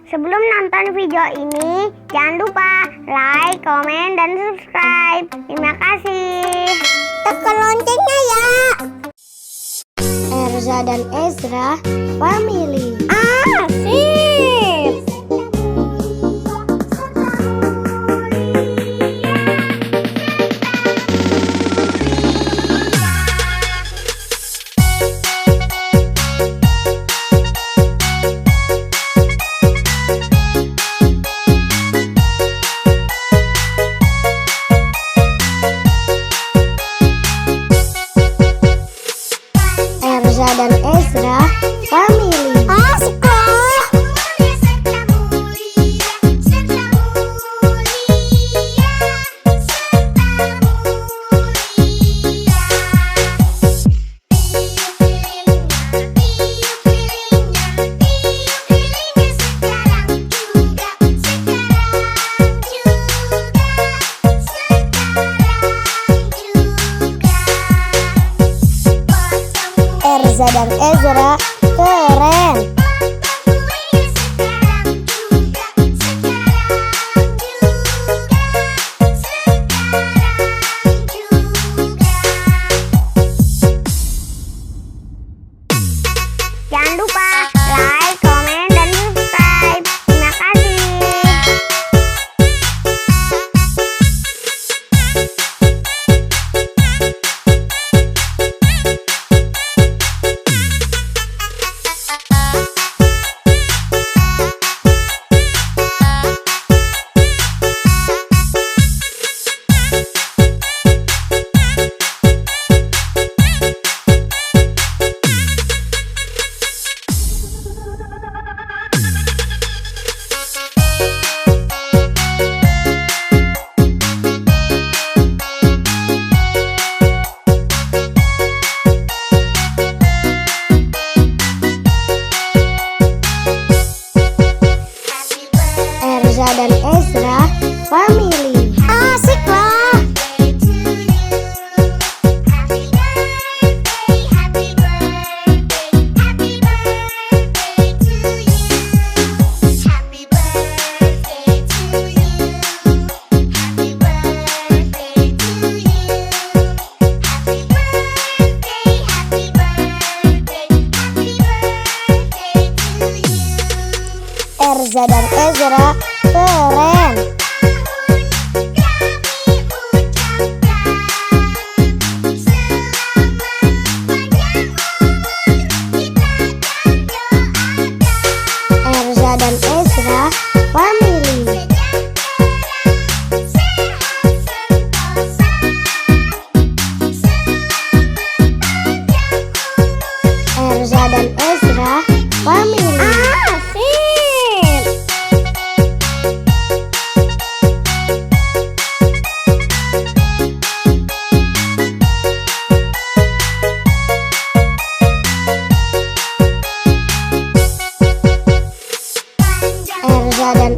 Sebelum nonton video ini, jangan lupa like, komen, dan subscribe. Terima kasih. Tekan loncengnya ya. Erza dan Ezra Family. Asik. Erza dan Ezra Family. Asik loh. Erza dan Ezra keren. Jangan lupa like, komen, dan subscribe. Terima kasih. Erza dan Ezra Family. Asik lah. Erza dan Ezra keren. Erza dan Ezra Family. Erza dan Ezra Family. Erza dan